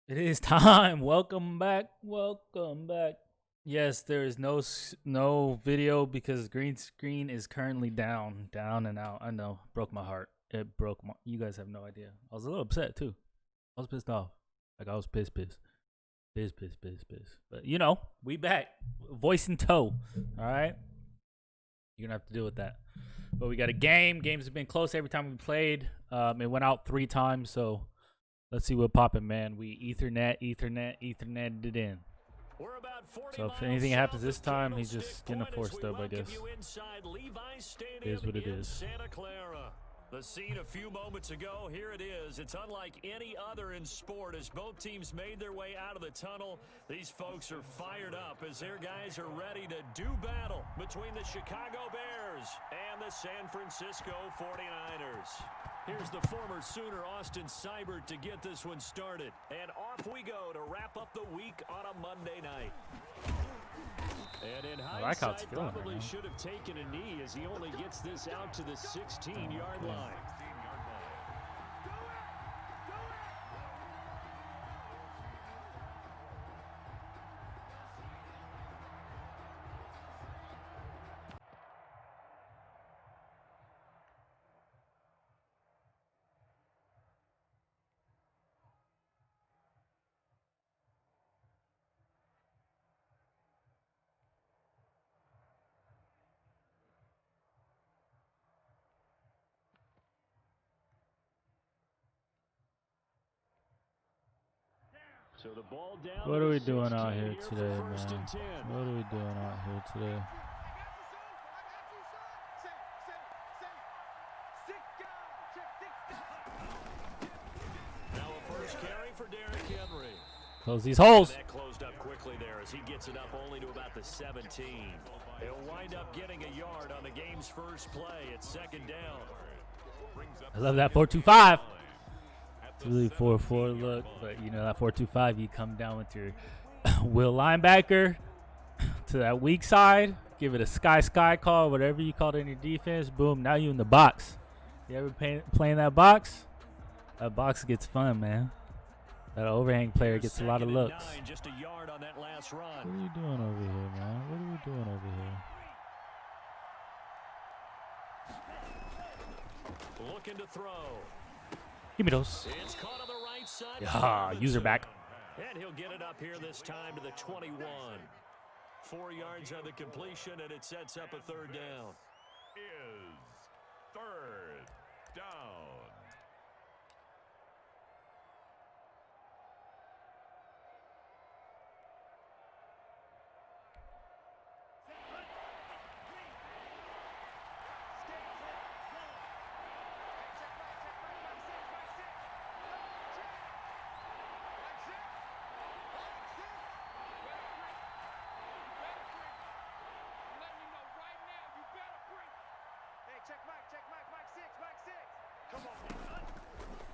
It is time. Welcome back. Welcome back. Yes, there is no video because green screen is currently down and out. I know, broke my heart. It broke my. You guys have no idea. I was a little upset too. I was pissed off. Like I was pissed. But you know, we back, voice in tow. All right, you're gonna have to deal with that. But we got a game. Games have been close every time we played. It went out 3 times, so. Let's see what poppin', man. We Ethernet it in. So if anything happens this time, he's just getting a 4-stub, I guess. It is what it is. The scene a few moments ago, here it is. It's unlike any other in sport as both teams made their way out of the tunnel. These folks are fired up as their guys are ready to do battle between the Chicago Bears and the San Francisco 49ers. Here's the former Sooner, Austin Seibert, to get this one started. And off we go to wrap up the week on a Monday night. And in hindsight, probably should have taken a knee as he only gets this out to the 16-yard line. So the ball down. What are we doing out here today, man? What are we doing out here today? Now a first carry for Derrick Henry. Close these holes. That closed up quickly there as he gets it up only to about the 17. He'll wind up getting a yard on the game's first play. It's second down. I love that 4-2-5. It's really 4-4 look, but you know that 4-2-5, you come down with your will linebacker to that weak side, give it a sky call, whatever you call it in your defense. Boom, now you in the box. You ever playing that box? That box gets fun, man. That overhang player gets a lot of looks. Just a yard on that last run. What are you doing over here, man? What are we doing over here? Looking to throw. Give me those. It's caught on the right side. Yeah, user back. And he'll get it up here this time to the 21. 4 yards on the completion, and it sets up a third down. Is third down.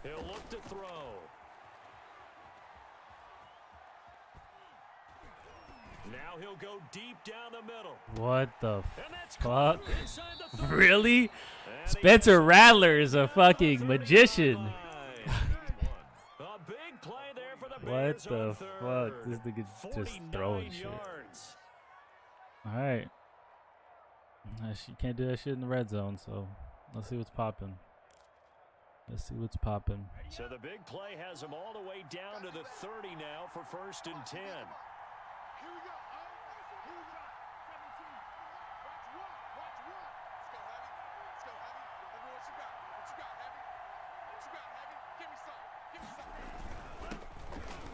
He'll look to throw. Now he'll go deep down the middle. What the fuck? Really? Spencer Rattler is a fucking magician. A big play there for the what the fuck? This nigga just throwing shit. Alright. You can't do that shit in the red zone, so let's see what's popping. Let's see what's popping. So the big play has him all the way down to the 30 now for 1st and 10.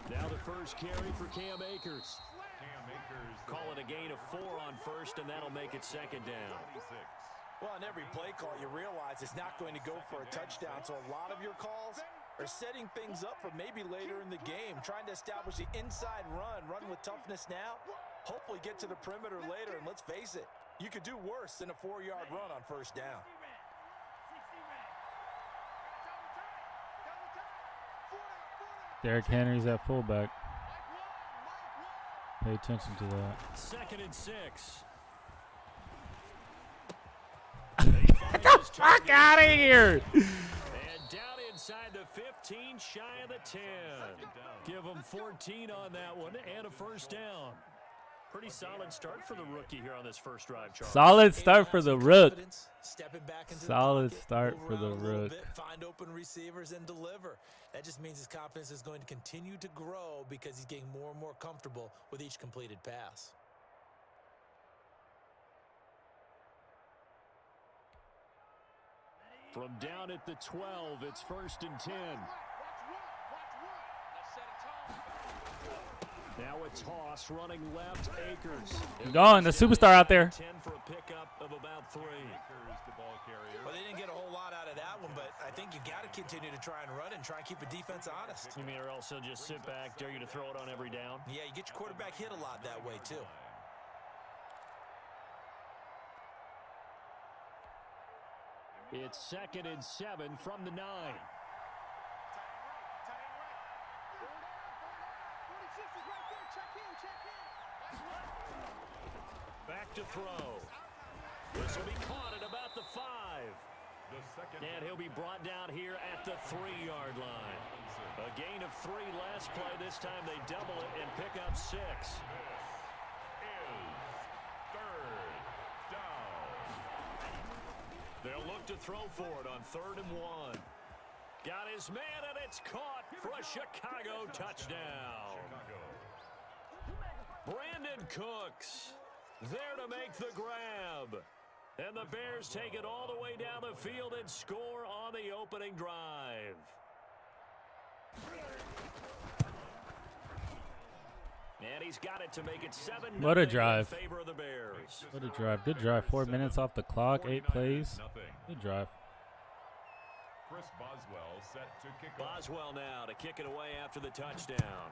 Now the first carry for Cam Akers. Call it a gain of 4 on first, and that'll make it second down. Well, in every play call, you realize it's not going to go for a touchdown, so a lot of your calls are setting things up for maybe later in the game, trying to establish the inside run with toughness now, hopefully get to the perimeter later, and let's face it, you could do worse than a 4-yard run on first down. Derrick Henry's at fullback. Pay attention to that. 2nd and 6. Get the fuck out of here! And down inside the 15, shy of the 10. Give him 14 on that one and a first down. Pretty solid start for the rookie here on this first drive, Charles. Solid start for the rook. Stepping back into Solid the pocket, start move for the around a little rook. bit, find open receivers and deliver. That just means his confidence is going to continue to grow because he's getting more and more comfortable with each completed pass. From down at the 12, it's 1st and 10. Now a toss running left, Akers. Going, the superstar out there. 10 for a pickup of about 3. Well, they didn't get a whole lot out of that one, but I think you got to continue to try and run and try and keep the defense honest. You mean or also just sit back, dare you to throw it on every down? Yeah, you get your quarterback hit a lot that way, too. It's 2nd and 7 from the 9. Back to throw. This will be caught at about the 5. And he'll be brought down here at the 3-yard line. A gain of 3 last play. This time they double it and pick up 6. They'll look to throw for it on 3rd and 1. Got his man, and it's caught for a Chicago touchdown. Brandon Cooks there to make the grab. And the Bears take it all the way down the field and score on the opening drive. And he's got it to make it 7-0 What a drive. in favor of the Bears. What a drive. Good drive. 4 minutes off the clock. 8 plays. Good drive. Chris Boswell set to kick off. Boswell now to kick it away after the touchdown.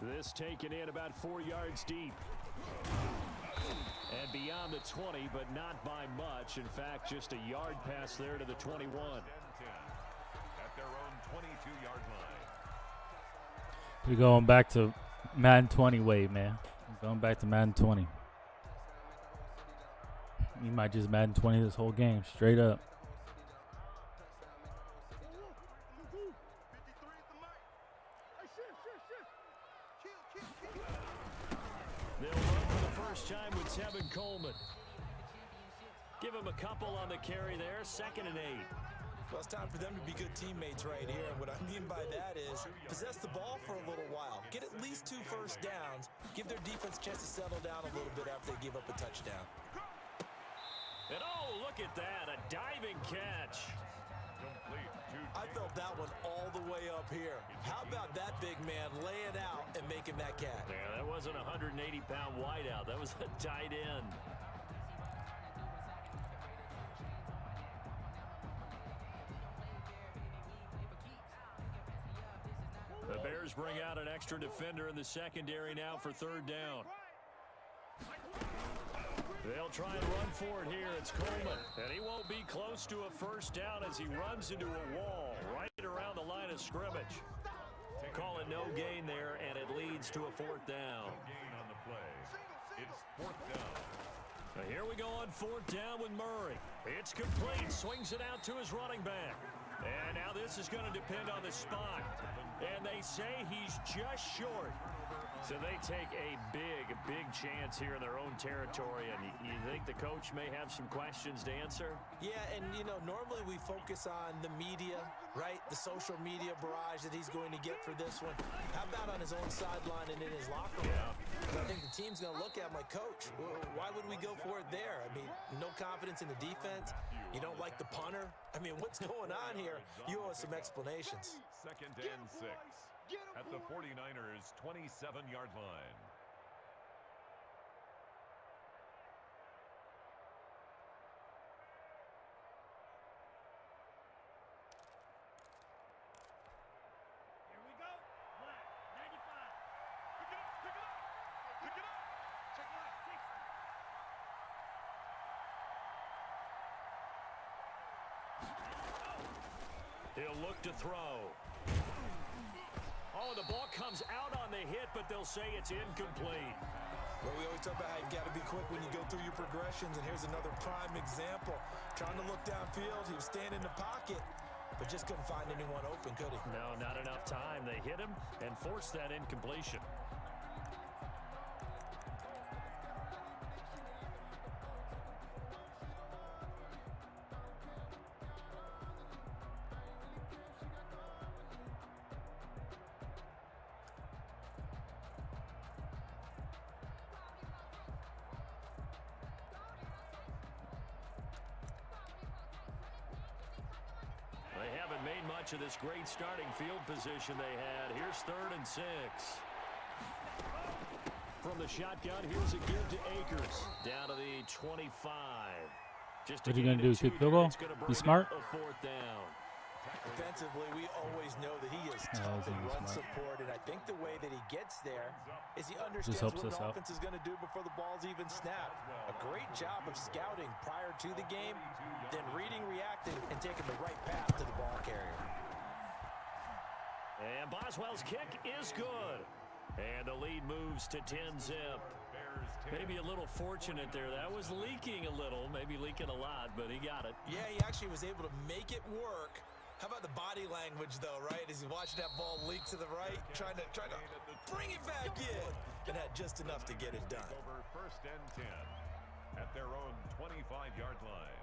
This taken in about 4 yards deep. And beyond the 20, but not by much. In fact, just a yard pass there to the 21. At their own 22-yard line. We're going back to Madden 20 way, man. We're going back to Madden 20. You might just Madden 20 this whole game, straight up. They'll run for the first time with Tevin Coleman. Give him a couple on the carry there. 2nd and 8. Well, it's time for them to be good teammates right here. And what I mean by that is possess the ball for a little while. Get at least 2 first downs. Give their defense a chance to settle down a little bit after they give up a touchdown. And oh, look at that. A diving catch. I felt that one all the way up here. How about that big man laying out and making that catch? Yeah, that wasn't a 180-pound wideout. That was a tight end. The Bears bring out an extra defender in the secondary now for 3rd down. They'll try and run for it here. It's Coleman. And he won't be close to a first down as he runs into a wall right around the line of scrimmage. Call it no gain there, and it leads to a 4th down. No gain on the play. It's 4th down. Now here we go on 4th down with Murray. It's complete. Swings it out to his running back. And now this is going to depend on the spot. And they say he's just short. So they take a big chance here in their own territory. And you think the coach may have some questions to answer? Yeah, and, you know, normally we focus on the media, right? The social media barrage that he's going to get for this one. How about on his own sideline and in his locker room? Yeah. I think the team's going to look at him like, Coach, why would we go for it there? I mean, no confidence in the defense. You don't like the punter. I mean, what's going on here? You owe us some explanations. 2nd and 6 at the 49ers' 27-yard line. Here we go. 95. Pick it up. Pick it up. Check it out. 60. He'll look to throw. Oh, the ball comes out on the hit, but they'll say it's incomplete. Well, we always talk about how you've got to be quick when you go through your progressions, and here's another prime example. Trying to look downfield, he was staying in the pocket, but just couldn't find anyone open, could he? No, not enough time. They hit him and forced that incompletion. They haven't made much of this great starting field position they had. Here's 3rd and 6. From the shotgun, here's a give to Akers. Down to the 25. Just What are you going to do? Kick field goal? Be smart? A 4th down. Defensively, we always know that he is tough in run support, and I think the way that he gets there is he understands what an offense is going to do before the ball's even snapped. A great job of scouting prior to the game, then reading, reacting, and taking the right path to the ball carrier. And Boswell's kick is good. And the lead moves to 10-zip. Maybe a little fortunate there. That was leaking a little, maybe leaking a lot, but he got it. Yeah, he actually was able to make it work. How about the body language, though, right? As he watched that ball leak to the right, trying to bring it back in, and had just enough to get it done. Over 1st and 10 at their own 25-yard line.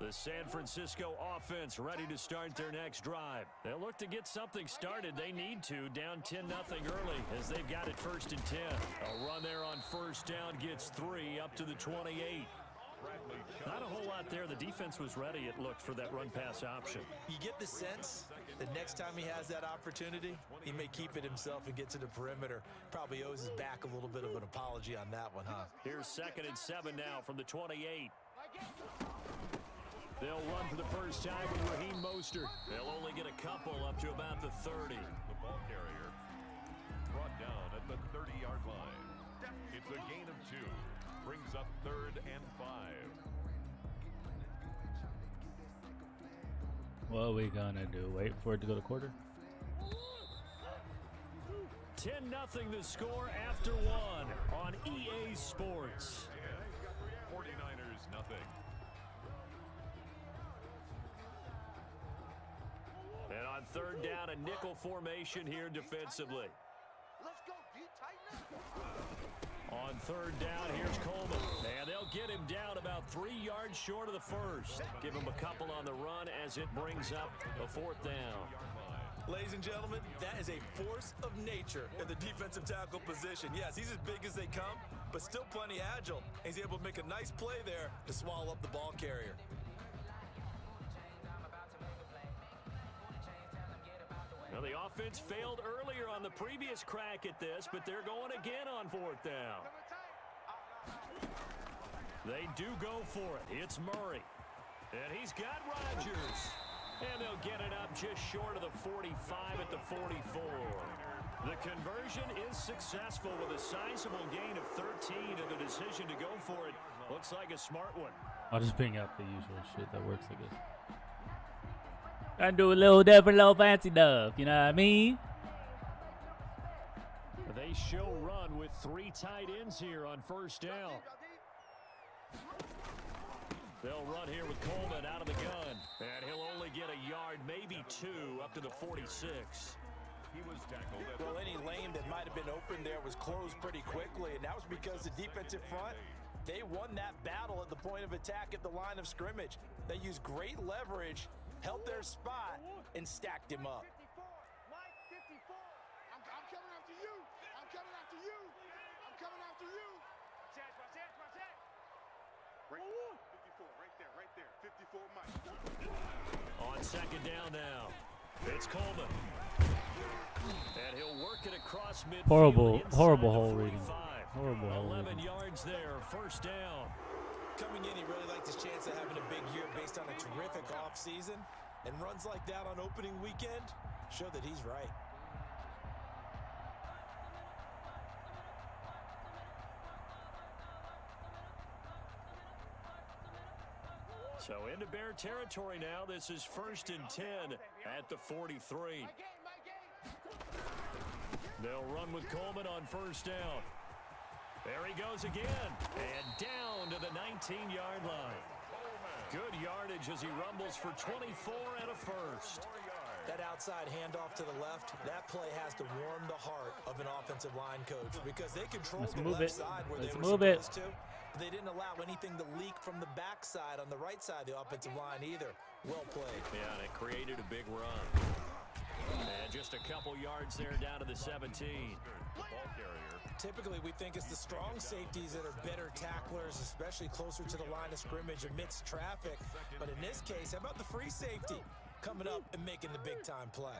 The San Francisco offense ready to start their next drive. They'll look to get something started. They need to. Down 10-0 early as they've got it 1st and 10. A run there on 1st down gets 3 up to the 28. Not a whole lot there. The defense was ready, it looked, for that run-pass option. You get the sense that next time he has that opportunity, he may keep it himself and get to the perimeter. Probably owes his back a little bit of an apology on that one, huh? Here's 2nd and 7 now from the 28. They'll run for the first time with Raheem Mostert. They'll only get a couple up to about the 30. The ball carrier brought down at the 30-yard line. It's a gain of 2. Brings up 3rd and 5. What are we going to do? Wait for it to go to quarter? 10-0 the score after 1 on EA Sports. 49ers nothing. And on 3rd down, a nickel formation here defensively. Let's go, D. Tighten up. On 3rd down, here's Coleman. And they'll get him down about 3 yards short of the first. Give him a couple on the run as it brings up a 4th down. Ladies and gentlemen, that is a force of nature in the defensive tackle position. Yes, he's as big as they come, but still plenty agile. He's able to make a nice play there to swallow up the ball carrier. Now, the offense failed earlier on the previous crack at this, but they're going again on 4th down. They do go for it. It's Murray. And he's got Rodgers. And they'll get it up just short of the 45 at the 44. The conversion is successful with a sizable gain of 13, and the decision to go for it looks like a smart one. I'll just bring up the usual shit that works, I guess. I do a little different, little fancy stuff, you know what I mean? They show run with 3 tight ends here on 1st down. They'll run here with Coleman out of the gun. And he'll only get a yard, maybe 2, up to the 46. He was tackled at Well, any lane that might have been open there was closed pretty quickly, and that was because the defensive front, they won that battle at the point of attack at the line of scrimmage. They used great leverage, held their spot, and stacked him up. 54. Mike, 54. I'm coming after you. I'm coming after you. I'm coming after you. Watch that. Right, 54, right there. 54, Mike. On 2nd down now, it's Coleman. And he'll work it across midfield. Horrible hole 45. reading. Horrible hole 11 reading. yards there, 1st down. Coming in, he really liked his chance of having a big year based on a terrific offseason. And runs like that on opening weekend show that he's right. So into Bear territory now. This is 1st and 10 at the 43. They'll run with Coleman on 1st down. There he goes again. And down to the 19-yard line. Good yardage as he rumbles for 24 and a first. That outside handoff to the left, that play has to warm the heart of an offensive line coach because they control the left side where they were supposed to. They didn't allow anything to leak from the backside on the right side of the offensive line either. Well played. Yeah, and it created a big run. And just a couple yards there down to the 17. Ball carrier. Typically, we think it's the strong safeties that are better tacklers, especially closer to the line of scrimmage amidst traffic. But in this case, how about the free safety coming up and making the big-time play?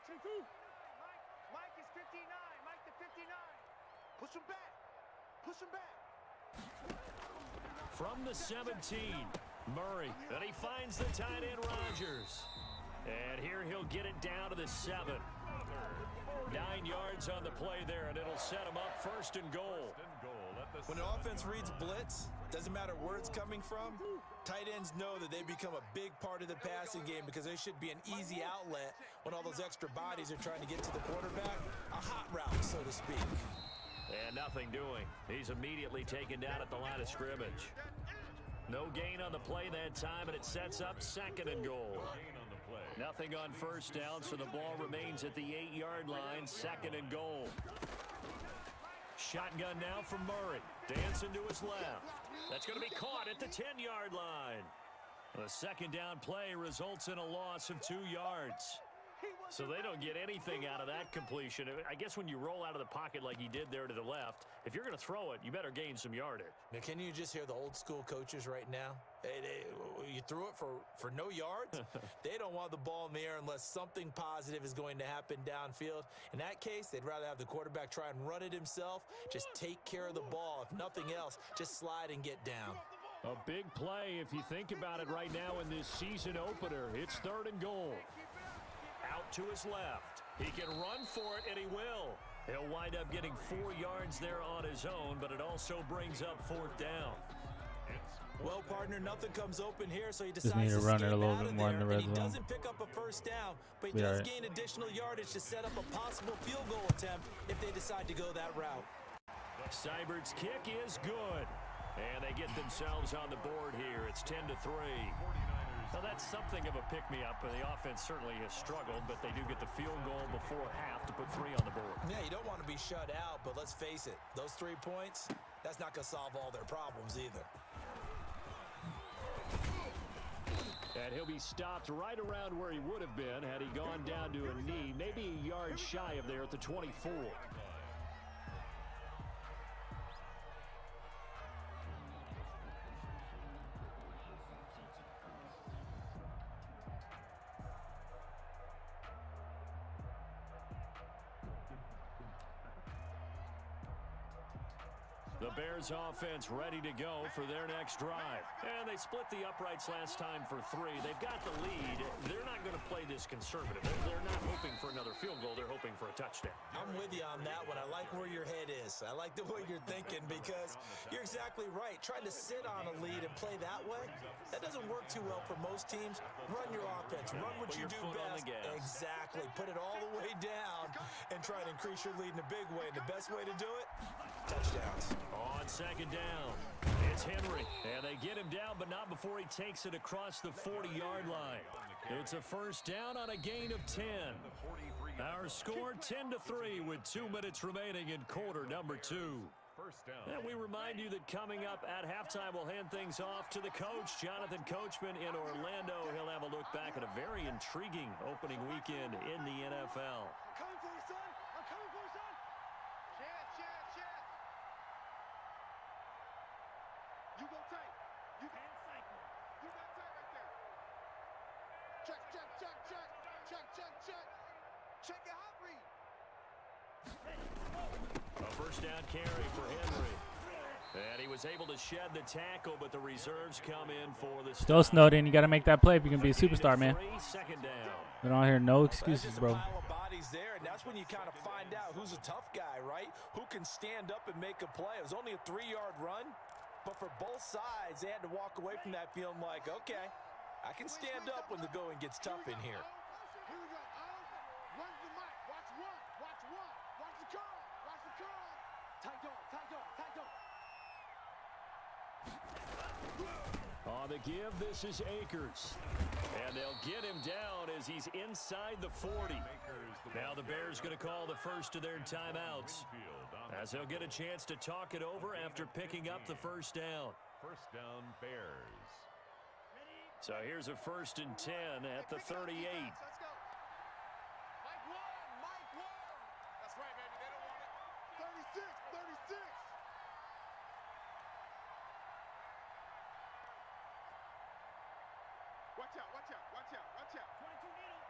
Mike is 59. Mike to 59. Push him back. Push him back. From the 17, Murray. Then he finds the tight end, Rodgers. And here he'll get it down to the 7. 9 yards on the play there, and it'll set him up 1st and goal. When an offense reads blitz, doesn't matter where it's coming from, tight ends know that they become a big part of the passing game because they should be an easy outlet when all those extra bodies are trying to get to the quarterback. A hot route, so to speak. And nothing doing. He's immediately taken down at the line of scrimmage. No gain on the play that time, and it sets up 2nd and goal. Nothing on 1st down, so the ball remains at the 8-yard line, 2nd and goal. Shotgun now from Murray. Dancing to his left. That's going to be caught at the 10-yard line. The 2nd down play results in a loss of 2 yards. So they don't get anything out of that completion. I guess when you roll out of the pocket like he did there to the left, if you're going to throw it, you better gain some yardage. Now, can you just hear the old school coaches right now? You threw it for no yards? They don't want the ball in the air unless something positive is going to happen downfield. In that case, they'd rather have the quarterback try and run it himself. Just take care of the ball. If nothing else, just slide and get down. A big play if you think about it right now in this season opener. It's 3rd and goal. Out to his left. He can run for it, and he will. He'll wind up getting 4 yards there on his own, but it also brings up 4th down. Well, partner, nothing comes open here, so he Just decides need to to run it a skip little out bit of more in there, the red and he zone. doesn't pick up a 1st down, but he Be does all right. gain additional yardage to set up a possible field goal attempt if they decide to go that route. Seibert's kick is good. And they get themselves on the board here. It's 10-3. Now, that's something of a pick-me-up. The offense certainly has struggled, but they do get the field goal before half to put 3 on the board. Yeah, you don't want to be shut out, but let's face it, those 3 points, that's not going to solve all their problems either. And he'll be stopped right around where he would have been had he gone down to a knee, maybe a yard shy of there at the 24. The Bears offense ready to go for their next drive. And they split the uprights last time for 3. They've got the lead. They're not going to play this conservative. They're not hoping for another field goal. They're hoping for a touchdown. I'm with you on that one. I like where your head is. I like the way you're thinking because you're exactly right. Trying to sit on a lead and play that way, that doesn't work too well for most teams. Run your offense. Run what you do best. Exactly. Put it all the way down and try to increase your lead in a big way. And the best way to do it, touchdowns. On 2nd down, it's Henry. And they get him down, but not before he takes it across the 40-yard line. It's a 1st down on a gain of 10. Our score 10-3 with 2 minutes remaining in quarter number 2. And we remind you that coming up at halftime, we'll hand things off to the coach, Jonathan Coachman in Orlando. He'll have a look back at a very intriguing opening weekend in the NFL. I'm coming for you, son. I'm coming for you, son. Chance. You go tight. You hand cycle. You got tight right there. Check. Check your hot read. A 1st down carry for Henry. And he was able to shed the tackle, but the reserves come in for the Still Snowden, you got to make that play if you're going to be a superstar, man. 2nd down. I don't hear no excuses, bro. Pile of bodies there, and that's when you kind of find out who's a tough guy, right? Who can stand up and make a play. It was only a 3-yard run, But for both sides, they had to walk away from that feeling like, okay, I can stand up when the going gets tough in here. Here we go. Run the mic. Watch one. Watch one. Watch the curl. Watch the curl. Tight dog. Tight dog. Tight dog. On the give, this is Akers. And they'll get him down as he's inside the 40. Now the Bears going to call the first of their timeouts, as they'll get a chance to talk it over after picking up the first down. First down, Bears. So here's a 1st and 10 at the 38. Let's go. Mike one. Mike one. That's right, baby. They don't want it. 36. 36. Watch out, watch out, watch out, watch out. 22 needle.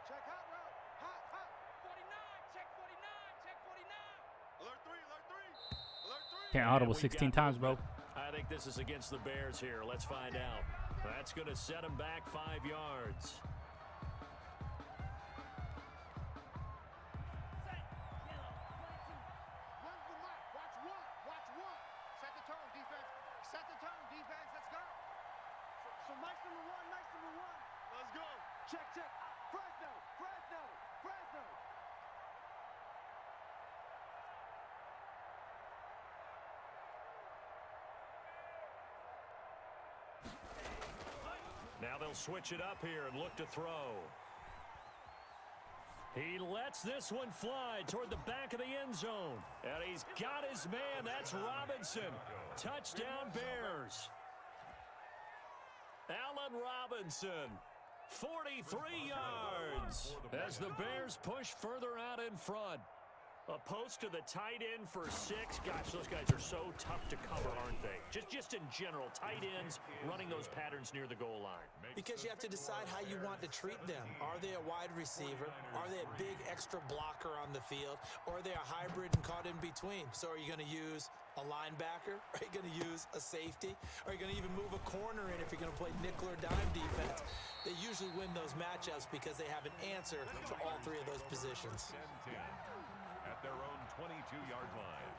Check hot route. Hot, hot. 49, check 49, check 49. Alert 3, alert 3. Alert 3. Can't audible 16 times, bro. I think this is against the Bears here. Let's find out. That's going to set him back 5 yards. Run the mic. Watch one. Watch one. Set the tone, defense. Set the tone, defense. Let's go. So Mike's number one. Mike's number one. Let's go. Check, check. Fresno. Fresno. Fresno. Now they'll switch it up here and look to throw. He lets this one fly toward the back of the end zone. And he's got his man. That's Robinson. Touchdown, Bears. Allen Robinson, 43 yards as the Bears push further out in front. A post to the tight end for 6. Gosh, those guys are so tough to cover, aren't they? Just in general, tight ends running those patterns near the goal line. Because you have to decide how you want to treat them. Are they a wide receiver? Are they a big extra blocker on the field? Or are they a hybrid and caught in between? So are you going to use a linebacker? Are you going to use a safety? Are you going to even move a corner in if you're going to play nickel or dime defense? They usually win those matchups because they have an answer for all 3 of those positions. 10-10 at their own 22-yard line.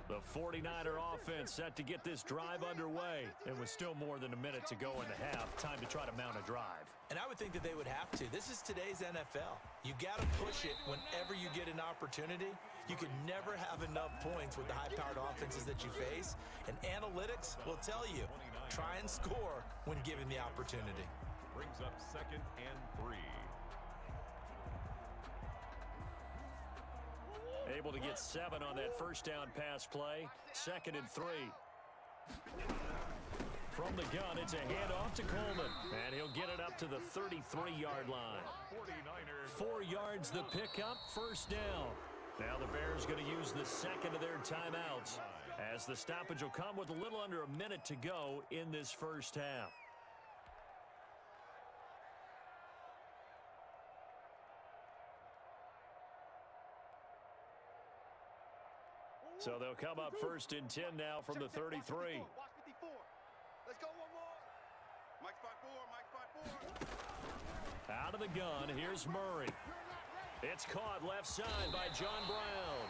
The 49er offense set to get this drive underway. It was still more than a minute to go in the half. Time to try to mount a drive. And I would think that they would have to. This is today's NFL. You got to push it whenever you get an opportunity. You can never have enough points with the high-powered offenses that you face. And analytics will tell you, try and score when given the opportunity. Brings up 2nd and 3. Able to get 7 on that first down pass play. 2nd and 3. From the gun, it's a handoff to Coleman. And he'll get it up to the 33-yard line. 49ers. 4 yards the pickup, first down. Now the Bears going to use the second of their timeouts, as the stoppage will come with a little under a minute to go in this first half. So they'll come up 1st and 10 now from the 33. Watch 54. Let's go one more. Mike spot 4. Mike spot 4. Out of the gun, here's Murray. It's caught left side by John Brown.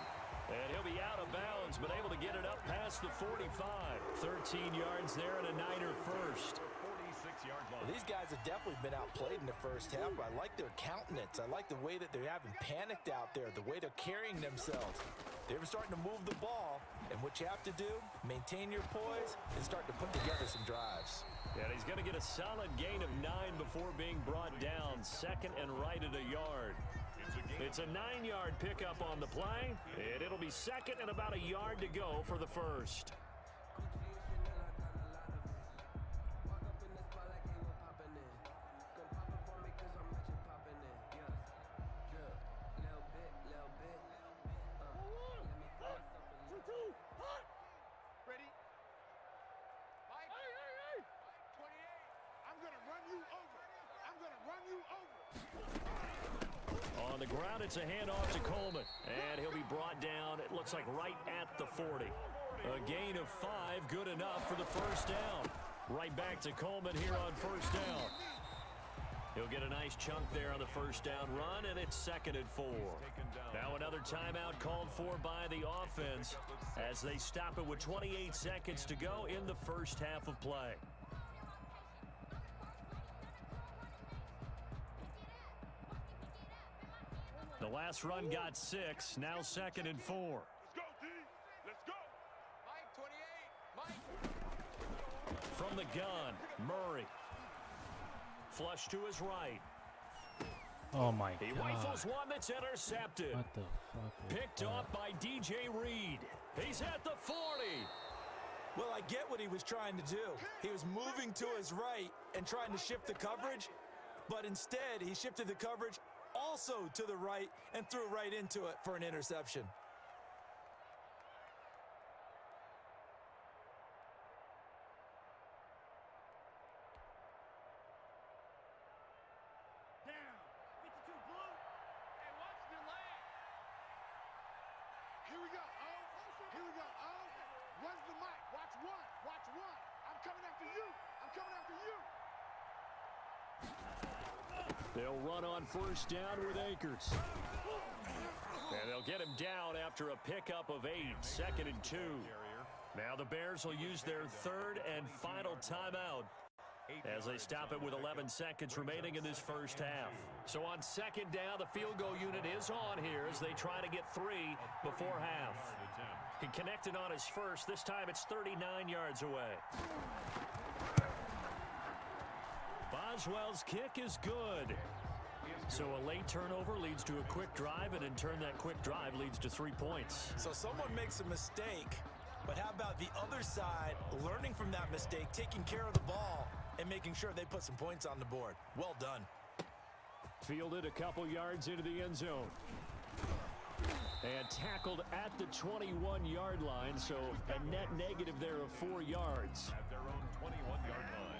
And he'll be out of bounds, but able to get it up past the 45. 13 yards there and a Niner first. 46-yard line. Well, these guys have definitely been outplayed in the first half, but I like their countenance. I like the way that they haven't panicked out there, the way they're carrying themselves. They're starting to move the ball, and what you have to do, maintain your poise and start to put together some drives. And he's going to get a solid gain of 9 before being brought down. 2nd and right at a yard. It's a 9-yard pickup on the play, and it'll be 2nd and about a yard to go for the first. On the ground, it's a handoff to Coleman. And he'll be brought down, it looks like right at the 40. A gain of 5, good enough for the first down. Right back to Coleman here on first down. He'll get a nice chunk there on the first down run, and it's 2nd and 4. Now another timeout called for by the offense as they stop it with 28 seconds to go in the first half of play. The last run got 6, now 2nd and 4. Let's go, D. Let's go. Mike, 28. Mike. From the gun, Murray. Flush to his right. Oh my He God. rifles one that's intercepted. What the fuck? Picked off by DJ Reed. He's at the 40. Well, I get what he was trying to do. He was moving to his right and trying to shift the coverage, but instead he shifted the coverage also to the right and threw right into it for an interception. Here we go. Oh, here we go. Oh, where's the mic? Watch one. Watch one. I'm coming after you. I'm coming after you. They'll run on first down with Akers. And they'll get him down after a pickup of 8, 2nd and 2. Now the Bears will use their 3rd and final timeout as they stop it with 11 seconds remaining in this first half. So on 2nd down, the field goal unit is on here as they try to get 3 before half. He connected on his first. This time it's 39 yards away. Boswell's kick is good. So a late turnover leads to a quick drive, and in turn that quick drive leads to 3 points. So someone makes a mistake, but how about the other side learning from that mistake, taking care of the ball, and making sure they put some points on the board? Well done. Fielded a couple yards into the end zone. And tackled at the 21-yard line, so a net negative there of 4 yards. At their own 21-yard line.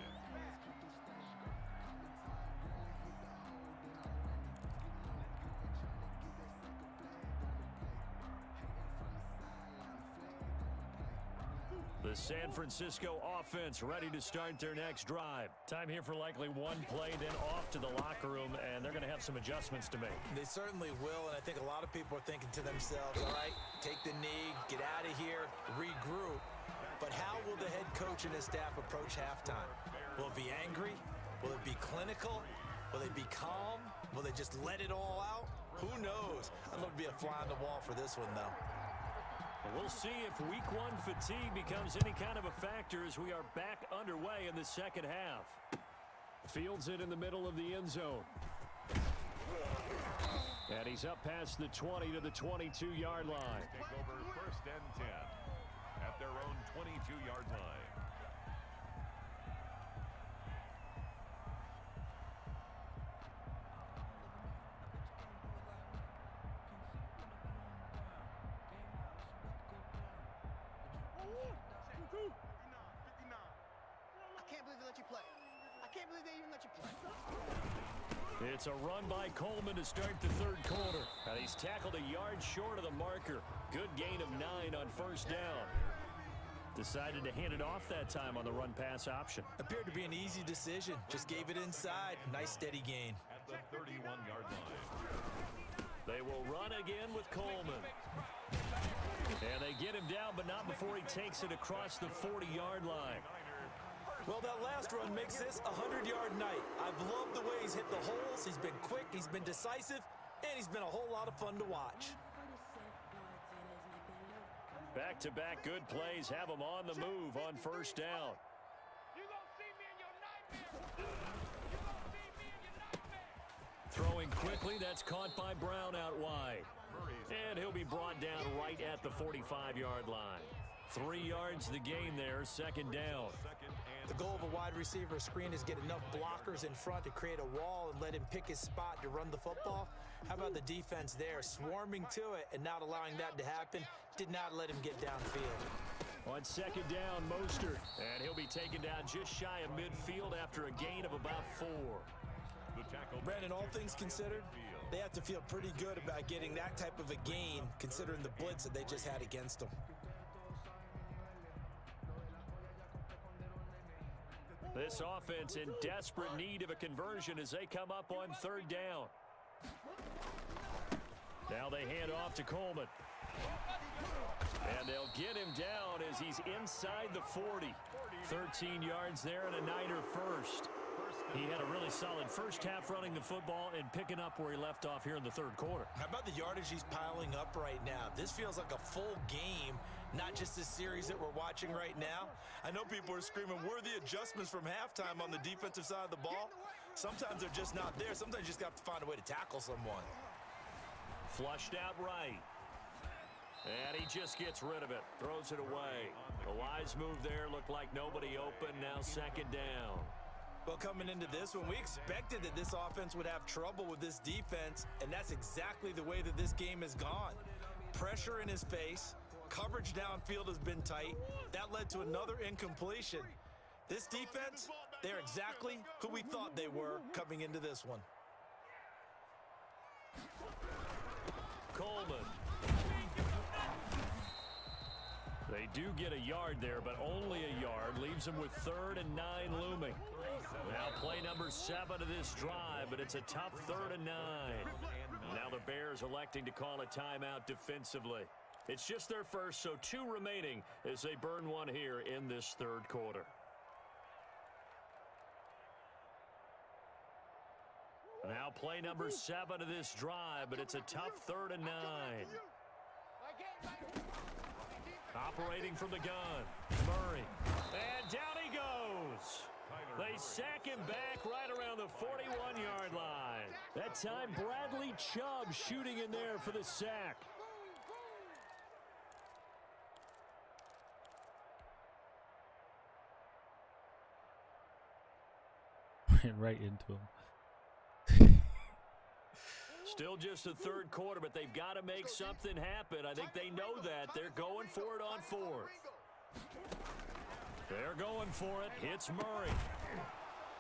The San Francisco offense ready to start their next drive. Time here for likely one play, then off to the locker room, and they're going to have some adjustments to make. They certainly will, and I think a lot of people are thinking to themselves, all right, take the knee, get out of here, regroup. But how will the head coach and his staff approach halftime? Will it be angry? Will it be clinical? Will they be calm? Will they just let it all out? Who knows? I'd love to be a fly on the wall for this one, though. We'll see if week 1 fatigue becomes any kind of a factor as we are back underway in the second half. Fields it in the middle of the end zone. And he's up past the 20 to the 22-yard line. Take over 1st and 10 at their own 22-yard line. It's a run by Coleman to start the 3rd quarter. And he's tackled a yard short of the marker. Good gain of 9 on first down. Decided to hand it off that time on the run-pass option. Appeared to be an easy decision. Just gave it inside. Nice steady gain. At the 31-yard line. They will run again with Coleman. And they get him down, but not before he takes it across the 40-yard line. Well, that last run makes this a 100-yard night. I've loved the way he's hit the holes. He's been quick, he's been decisive, and he's been a whole lot of fun to watch. Back-to-back good plays have him on the move on first down. Throwing quickly, that's caught by Brown out wide. And he'll be brought down right at the 45-yard line. 3 yards the gain there, 2nd down. The goal of a wide receiver screen is get enough blockers in front to create a wall and let him pick his spot to run the football. How about the defense there, swarming to it and not allowing that to happen? Did not let him get downfield. On 2nd down, Mostert. And he'll be taken down just shy of midfield after a gain of about 4. The tackle. Brandon, all things considered, They have to feel pretty good about getting that type of a gain, considering the blitz that they just had against them. This offense in desperate need of a conversion as they come up on third down. Now they hand off to Coleman. And they'll get him down as he's inside the 40. 13 yards there and a Niner first. He had a really solid first half running the football and picking up where he left off here in the third quarter. How about the yardage he's piling up right now? This feels like a full game, not just this series that we're watching right now. I know people are screaming, where are the adjustments from halftime on the defensive side of the ball? Sometimes they're just not there. Sometimes you just have to find a way to tackle someone. Flushed out right. And he just gets rid of it. Throws it away. The wise move there. Looked like nobody open. Now second down. Well, coming into this one, we expected that this offense would have trouble with this defense, and that's exactly the way that this game has gone. Pressure in his face. Coverage downfield has been tight. That led to another incompletion. This defense, they're exactly who we thought they were coming into this one. Coleman. They do get a yard there, but only a yard. Leaves them with 3rd and 9 looming. Now play number 7 of this drive, but it's a tough 3rd and 9. Now the Bears electing to call a timeout defensively. It's just their first, so 2 remaining as they burn one here in this third quarter. Now play number 7 of this drive, but it's a tough 3rd and 9. Operating from the gun, Murray. And down he goes. They sack him back right around the 41-yard line. That time, Bradley Chubb shooting in there for the sack. Right into him. Still just the third quarter, but they've got to make something happen. I think they know that. They're going for it on 4th. They're going for it. Hits Murray.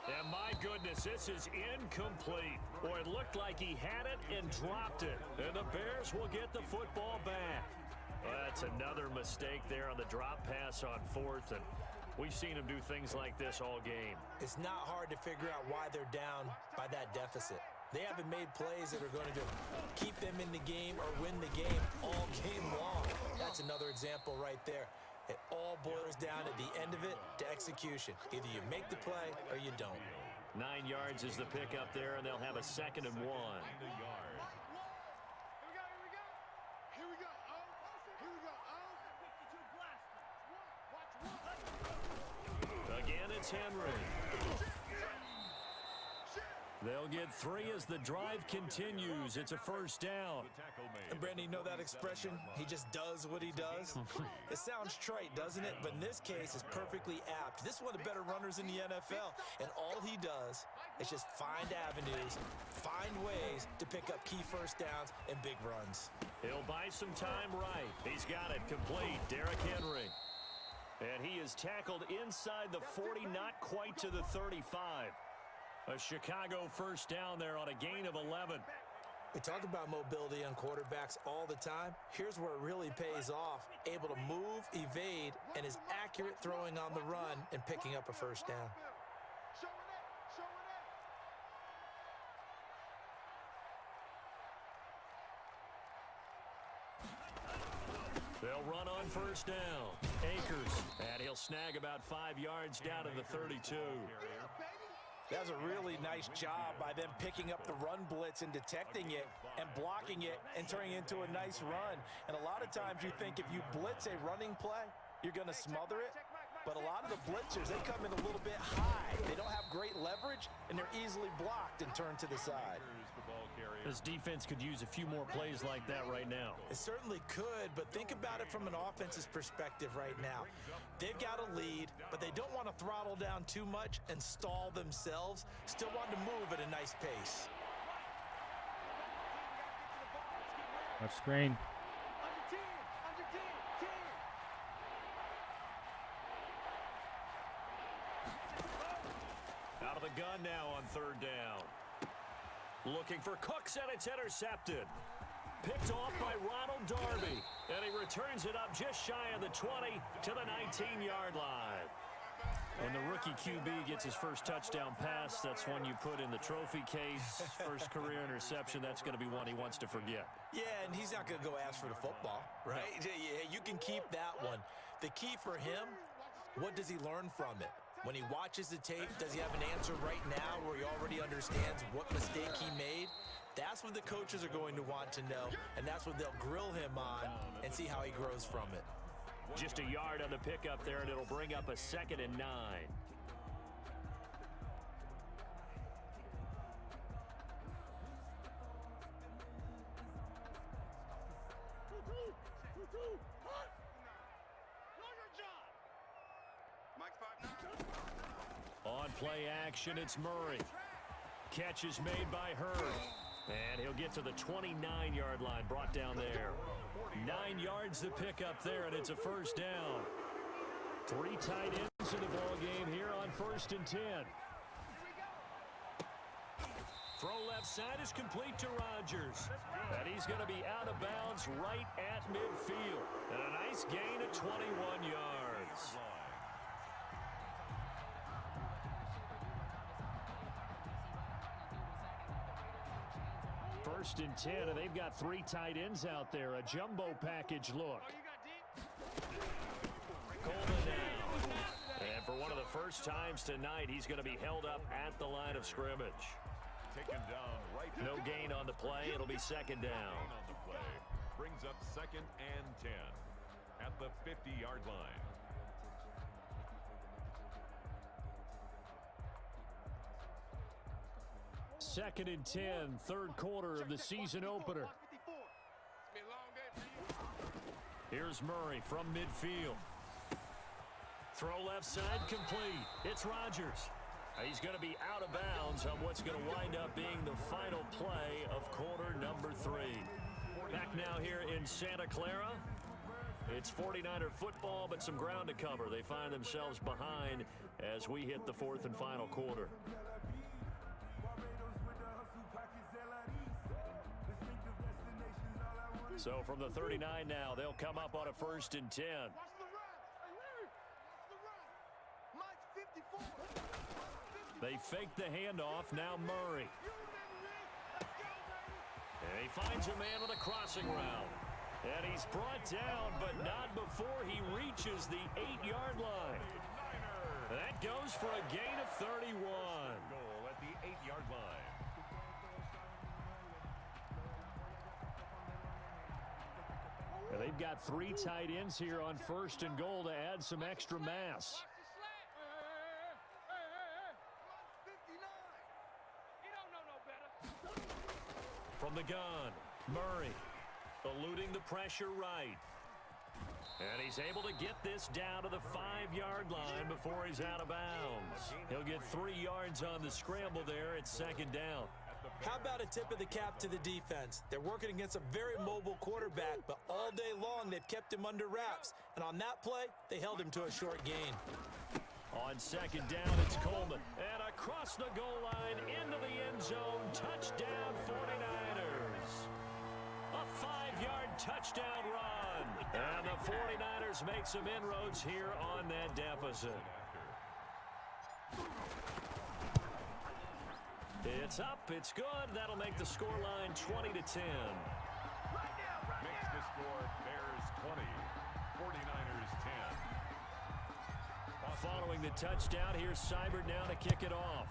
And my goodness, this is incomplete. Boy, it looked like he had it and dropped it. And the Bears will get the football back. That's another mistake there on the drop pass on 4th. And we've seen him do things like this all game. It's not hard to figure out why they're down by that deficit. They haven't made plays that are going to keep them in the game or win the game all game long. That's another example right there. It all boils down at the end of it to execution. Either you make the play or you don't. 9 yards is the pickup there, and they'll have a 2nd and 1. Here we go. Again, it's Henry. They'll get 3 as the drive continues. It's a first down. And Brandon, you know that expression? He just does what he does. It sounds trite, doesn't it? But in this case, it's perfectly apt. This is one of the better runners in the NFL. And all he does is just find avenues, find ways to pick up key first downs and big runs. He'll buy some time right. He's got it complete. Derrick Henry. And he is tackled inside the 40, not quite to the 35. A Chicago first down there on a gain of 11. We talk about mobility on quarterbacks all the time. Here's where it really pays off. Able to move, evade, and is accurate throwing on the run and picking up a first down. They'll run on first down. Akers, and he'll snag about 5 yards down to the 32. That was a really nice job by them picking up the run blitz and detecting it and blocking it and turning it into a nice run. And a lot of times you think if you blitz a running play, you're going to smother it. But a lot of the blitzers, they come in a little bit high. They don't have great leverage, and they're easily blocked and turned to the side. This defense could use a few more plays like that right now. It certainly could, but think about it from an offense's perspective right now. They've got a lead, but they don't want to throttle down too much and stall themselves. Still want to move at a nice pace. Left screen. Out of the gun now on third down. Looking for Cooks, and it's intercepted. Picked off by Ronald Darby. And he returns it up just shy of the 20 to the 19-yard line. When the rookie QB gets his first touchdown pass, that's one you put in the trophy case. First career interception, that's going to be one he wants to forget. Yeah, and he's not going to go ask for the football, right? Yeah, you can keep that one. The key for him, what does he learn from it? When he watches the tape, does he have an answer right now where he already understands what mistake he made? That's what the coaches are going to want to know, and that's what they'll grill him on and see how he grows from it. Just a yard on the pickup there, and it'll bring up a 2nd and 9. On play action, it's Murray. Catch is made by Hurd. And he'll get to the 29-yard line, brought down there. 9 yards to pick up there, and it's a first down. 3 tight ends in the ball game here on 1st and 10. Throw left side is complete to Rodgers. And he's going to be out of bounds right at midfield. And a nice gain of 21 yards. 1st and 10, and they've got 3 tight ends out there. A jumbo package look. Coleman now. And for one of the first times tonight, he's going to be held up at the line of scrimmage. Taken down right. No gain on the play. It'll be 2nd down. On the play. Brings up 2nd and 10 at the 50-yard line. Second and 10, 3rd quarter of the season opener. Here's Murray from midfield. Throw left side complete. It's Rodgers. He's going to be out of bounds on what's going to wind up being the final play of quarter number 3. Back now here in Santa Clara. It's 49er football, but some ground to cover. They find themselves behind as we hit the 4th and final quarter. So from the 39 now, they'll come up on a 1st and 10. They fake the handoff. Now Murray. And he finds a man on the crossing route. And he's brought down, but not before he reaches the 8-yard line. That goes for a gain of 31. Goal at the 8-yard line. And they've got 3 tight ends here on 1st and goal to add some extra mass. From the gun, Murray eluding the pressure right. And he's able to get this down to the 5-yard line before he's out of bounds. He'll get 3 yards on the scramble there. It's 2nd down. How about a tip of the cap to the defense? They're working against a very mobile quarterback, but all day long they've kept him under wraps. And on that play, they held him to a short gain. On 2nd down, it's Coleman. And across the goal line into the end zone. Touchdown 49ers. A 5-yard touchdown run. And the 49ers make some inroads here on that deficit. It's up, it's good. That'll make the scoreline 20-10. Makes the score Bears 20, 49ers 10. Following the touchdown, here's Seibert now to kick it off.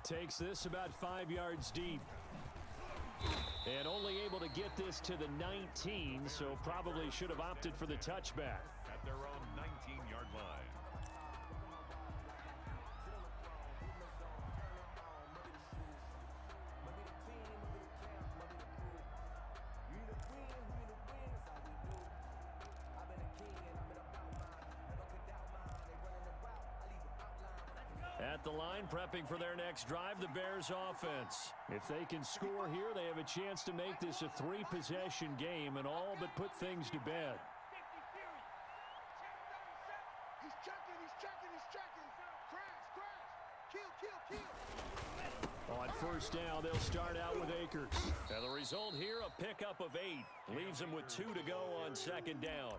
Takes this about 5 yards deep. And only able to get this to the 19, so probably should have opted for the touchback. At their own 19-yard line. At the line, prepping for their next drive, the Bears offense. If they can score here, they have a chance to make this a 3-possession game and all but put things to bed. He's checking. Crash. Kill. first down. They'll start out with Akers. And the result here, a pickup of 8. Leaves them with 2 to go on second down.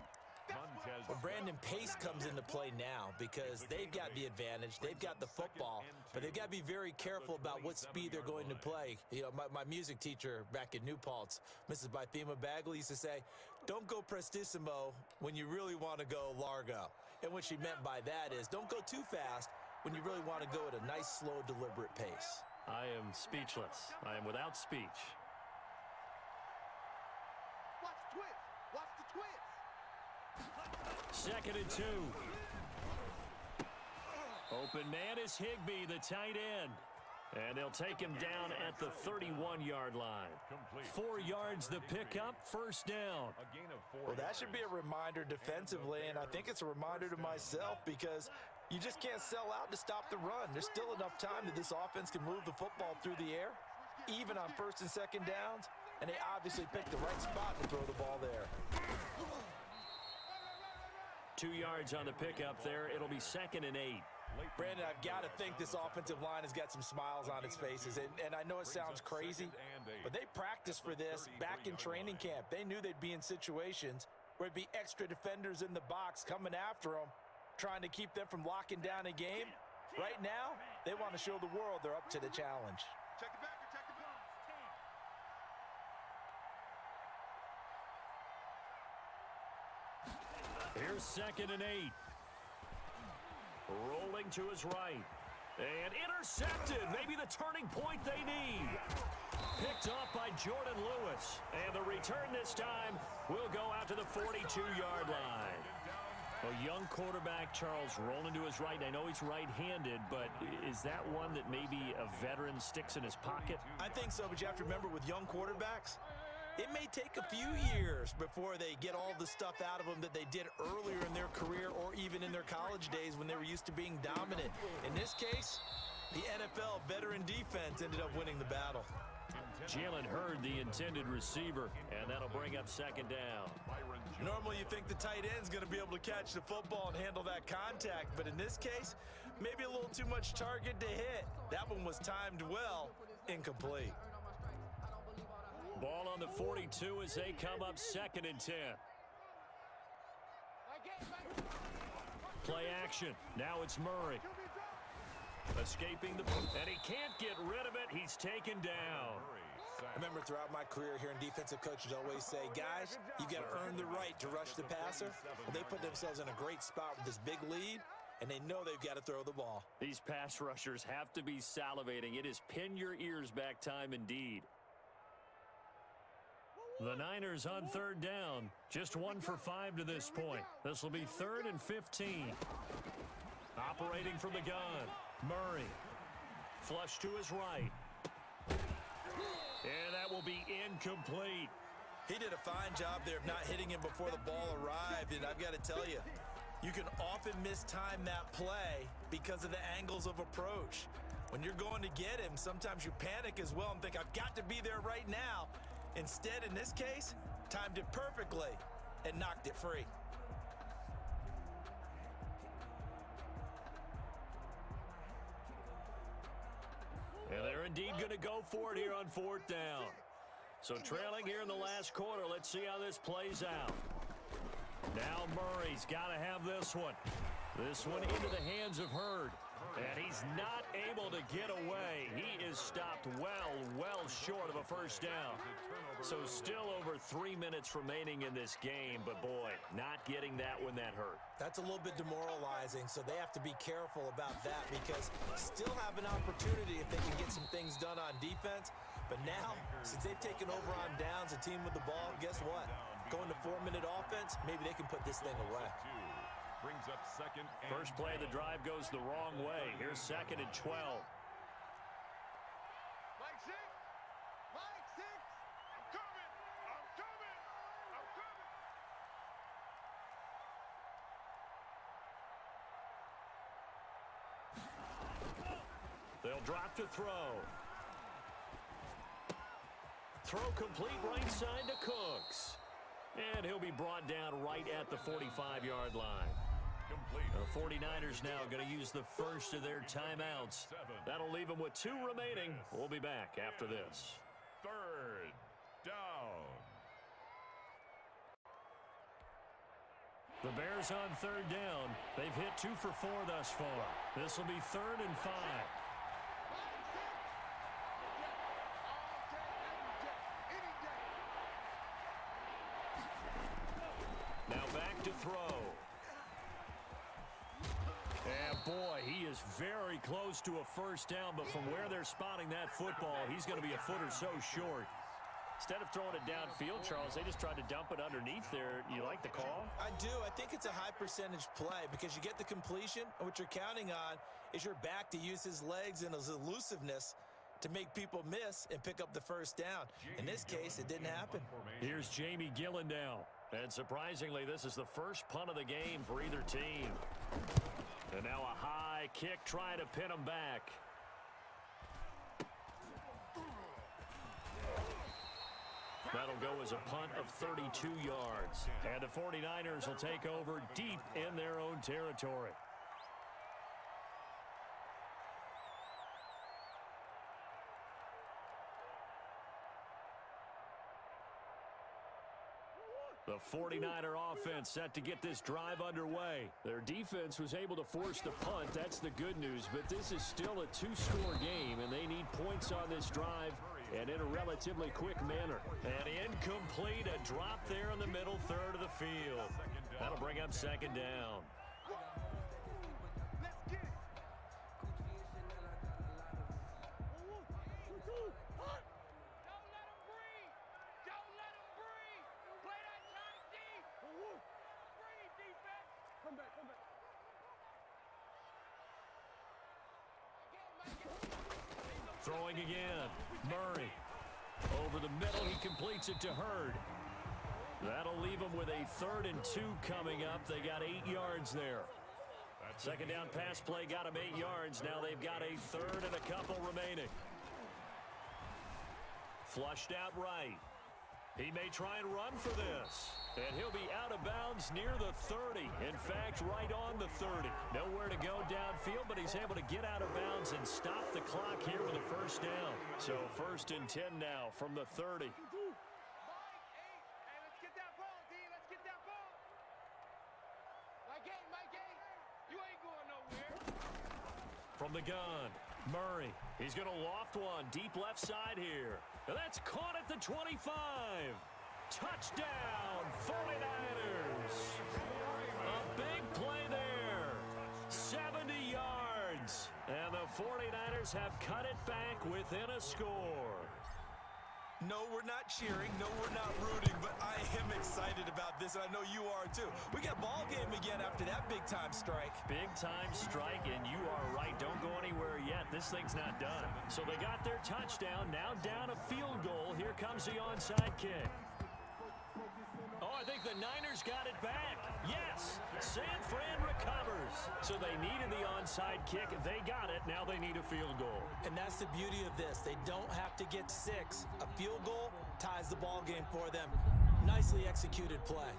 Well, Brandon, pace comes into play now because they've got the advantage. They've got the football, but they've got to be very careful about what speed they're going to play. You know, my music teacher back in New Paltz, Mrs. Bythema Bagley, used to say, don't go prestissimo when you really want to go largo. And what she meant by that is don't go too fast when you really want to go at a nice, slow, deliberate pace. I am speechless. I am without speech. Watch the twist. Watch the twist. Second and 2. Open man is Higbee, the tight end. And they'll take him down at the 31-yard line. 4 yards the pickup, first down. Well, that should be a reminder defensively, and I think it's a reminder to myself because you just can't sell out to stop the run. There's still enough time that this offense can move the football through the air, even on first and second downs, and they obviously picked the right spot to throw the ball there. 2 yards on the pickup there. It'll be second and 8. Brandon, I've got to think this offensive line has got some smiles on its faces, and I know it sounds crazy, but they practiced for this back in training camp. They knew they'd be in situations where it'd be extra defenders in the box coming after them, trying to keep them from locking down a game. Right now, they want to show the world they're up to the challenge. Check the back. Check the back. Here's second and 8. Rolling to his right. And intercepted. Maybe the turning point they need. Picked off by Jordan Lewis. And the return this time will go out to the 42-yard line. A young quarterback, Charles, rolling to his right. I know he's right-handed, but is that one that maybe a veteran sticks in his pocket? I think so, but you have to remember with young quarterbacks, it may take a few years before they get all the stuff out of them that they did earlier in their career or even in their college days when they were used to being dominant. In this case, the NFL veteran defense ended up winning the battle. Jalen Hurd, the intended receiver, and that'll bring up second down. Normally you think the tight end's going to be able to catch the football and handle that contact, but in this case, maybe a little too much target to hit. That one was timed well, incomplete. Ball on the 42 as they come up second and 10. Play action. Now it's Murray. Escaping the... And he can't get rid of it. He's taken down. I remember throughout my career hearing defensive coaches always say, guys, you got to earn the right to rush the passer. Well, they put themselves in a great spot with this big lead, and they know they've got to throw the ball. These pass rushers have to be salivating. It is pin your ears back time indeed. The Niners on third down. Just 1 for 5 to this point. This will be 3rd and 15. Operating from the gun. Murray. Flush to his right. And that will be incomplete. He did a fine job there of not hitting him before the ball arrived, and I've got to tell you, you can often mistime that play because of the angles of approach. When you're going to get him, sometimes you panic as well and think, I've got to be there right now. Instead, in this case, timed it perfectly and knocked it free. And they're indeed going to go for it here on 4th down. So trailing here in the last quarter, let's see how this plays out. Now Murray's got to have this one. This one into the hands of Hurd. And he's not able to get away. He is stopped well short of a first down. So still over 3 minutes remaining in this game, but boy, not getting that one that hurt. That's a little bit demoralizing, so they have to be careful about that because still have an opportunity if they can get some things done on defense. But now, since they've taken over on downs, a team with the ball, guess what? Going to 4-minute offense, maybe they can put this thing away. Brings up second and First play of the drive goes the wrong way. Here's 2nd and 12. Mike 6. Mike 6. I'm coming. I'm coming. I'm coming. They'll drop to throw. Throw complete right side to Cooks. And he'll be brought down right at the 45-yard line. complete. The 49ers now going to use the first of their timeouts. That'll leave them with 2 remaining. We'll be back after this. Third down. The Bears on third down. They've hit 2 for 4 thus far. This will be 3rd and 5. Now back to throw. And boy, he is very close to a first down, but from where they're spotting that football, he's going to be a foot or so short. Instead of throwing it downfield, Charles, they just tried to dump it underneath there. You like the call? I do. I think it's a high percentage play because you get the completion, and what you're counting on is your back to use his legs and his elusiveness to make people miss and pick up the first down. In this case, it didn't happen. Here's Jamie Gillen now. And surprisingly, this is the first punt of the game for either team. And now a high kick trying to pin them back. That'll go as a punt of 32 yards. And the 49ers will take over deep in their own territory. The 49er offense set to get this drive underway. Their defense was able to force the punt. That's the good news. But this is still a 2-score game, and they need points on this drive and in a relatively quick manner. And incomplete, a drop there in the middle third of the field. That'll bring up 2nd down. Throwing again. Murray. Over the middle, he completes it to Hurd. That'll leave them with a 3rd and 2 coming up. They got 8 yards there. 2nd down pass play got them 8 yards. Now they've got a 3rd and a couple remaining. Flushed out right. He may try and run for this. And he'll be out of bounds near the 30. In fact, right on the 30. Nowhere to go downfield, but he's able to get out of bounds and stop the clock here with a first down. So 1st and 10 now from the 30. From the gun, Murray. He's going to loft one deep left side here. And that's caught at the 25. Touchdown, 49ers. A big play there. 70 yards. And the 49ers have cut it back within a score. No, we're not cheering. No, we're not rooting, but I am excited about this, and I know you are too. We got ball game again after that big-time strike. Big-time strike, and you are right. Don't go anywhere yet. This thing's not done. So they got their touchdown. Now down a field goal. Here comes the onside kick. Oh, I think the Niners got it back. Yes, San Fran recovers. So they needed the onside kick. They got it. Now they need a field goal. And that's the beauty of this. They don't have to get 6. A field goal ties the ball game for them. Nicely executed play.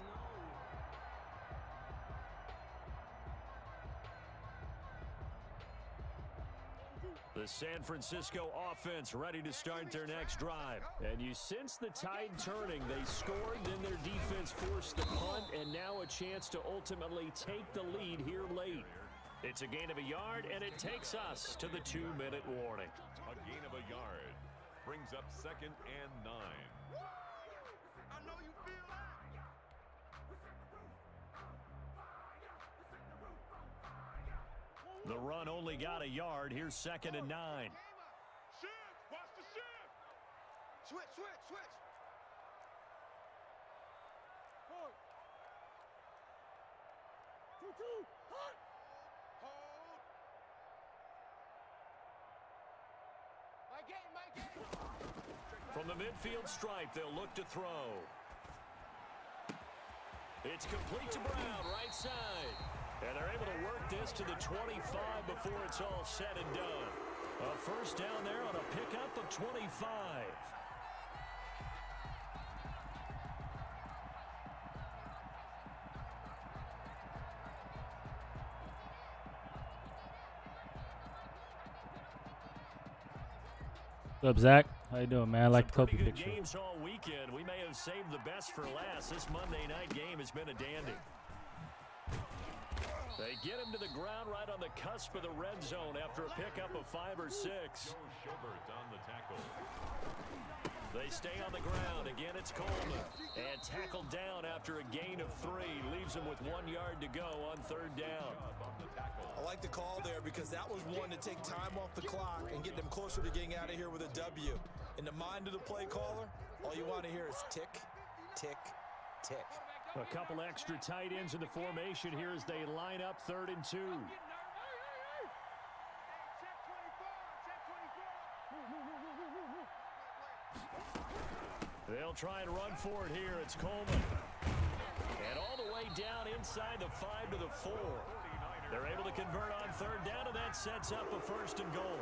The San Francisco offense ready to start their next drive. And you sense the tide turning. They scored, then their defense forced the punt, and now a chance to ultimately take the lead here late. It's a gain of a yard, and it takes us to the 2-minute warning. A gain of a yard brings up 2nd and 9. I know you feel that. The run only got a yard. Here's 2nd and 9. Shift. Watch the shift. Switch, switch, switch. Hold. 2-2. Hold. Hold. My game. From the midfield stripe, they'll look to throw. It's complete to Brown, right side. And they're able to work this to the 25 before it's all said and done. A first down there on a pickup of 25. What's up, Zach? How you doing, man? I like the Some Kobe pretty good picture. games all weekend. We may have saved the best for last. This Monday night game has been a dandy. They get him to the ground right on the cusp of the red zone after a pickup of 5 or 6. They stay on the ground. Again, it's Coleman. And tackled down after a gain of 3. Leaves him with 1 yard to go on 3rd down. I like the call there because that was one to take time off the clock and get them closer to getting out of here with a W. In the mind of the play caller, all you want to hear is tick, tick, tick. A couple extra tight ends in the formation here as they line up 3rd and 2. They'll try and run for it here. It's Coleman. And all the way down inside the 5 to the 4. They're able to convert on 3rd down, and that sets up a 1st and goal.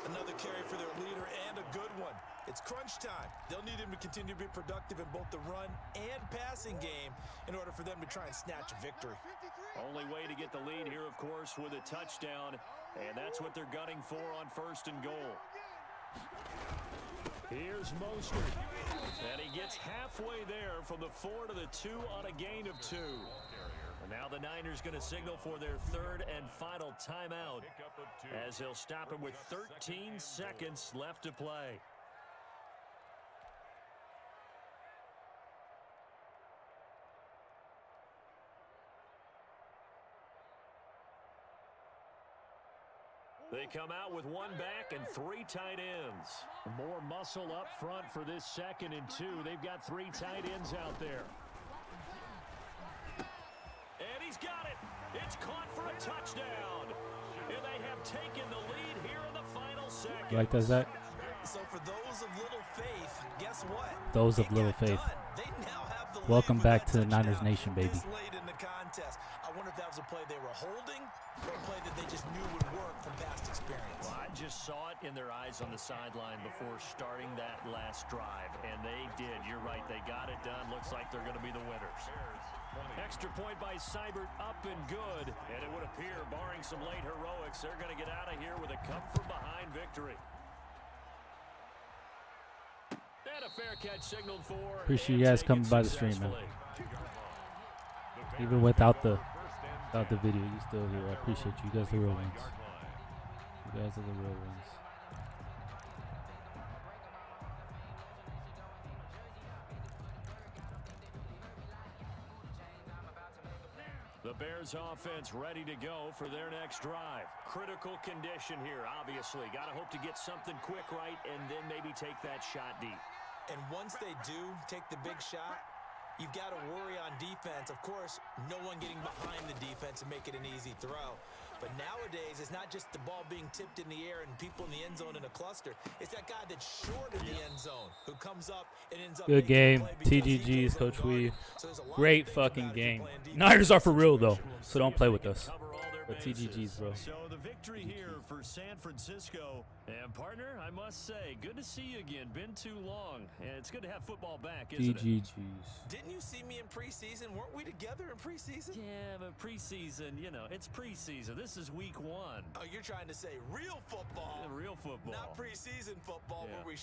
Another carry for their leader and a good one. It's crunch time. They'll need him to continue to be productive in both the run and passing game in order for them to try and snatch a victory. Only way to get the lead here, of course, with a touchdown, and that's what they're gunning for on 1st and goal. Here's Mostert, and he gets halfway there from the 4 to the 2 on a gain of 2. And now the Niners going to signal for their 3rd and final timeout as they'll stop him with 13 seconds left to play. They come out with 1 back and 3 tight ends. More muscle up front for this 2nd and 2. They've got 3 tight ends out there. And he's got it. It's caught for a touchdown. And they have taken the lead here in the final seconds. You like that, Zach? So for those of little faith, guess what? Those of little faith. They now have the Welcome lead back with to that the Niners touchdown Nation, baby. this late in the contest. I wonder if that was a play they were holding or a play that they just knew would work from past experience. Well, I just saw it in their eyes on the sideline before starting that last drive, and they did. You're right. They got it done. Looks like they're going to be the winners. Extra point by Seibert, up and good. And it would appear, barring some late heroics, they're going to get out of here with a come-from-behind victory. And a fair catch signaled for. Appreciate you guys coming by the stream, man. Even without the video, you still here. I appreciate you. You guys are the real ones. You guys are the real ones. The Bears offense ready to go for their next drive. Critical condition here, obviously. Got to hope to get something quick right and then maybe take that shot deep. And once they do take the big shot, you've got to worry on defense. Of course, no one getting behind the defense and make it an easy throw. But nowadays, it's not just the ball being tipped in the air and people in the end zone in a cluster. It's that guy that's short in the end zone who comes up and ends up. Good game. TGG's, Coach Weave. Great fucking game. Niners are for real, though, so don't play with us. But TGG's, bro. So the victory here for San Francisco. And, partner, I must say, good to see you again. Been too long. And it's good to have football back, isn't it? TGG's. Didn't you see me in preseason? Weren't we together in preseason? Yeah, but preseason, you know, it's preseason. This is week 1. Oh, you're trying to say real football. Real football. Not preseason football where we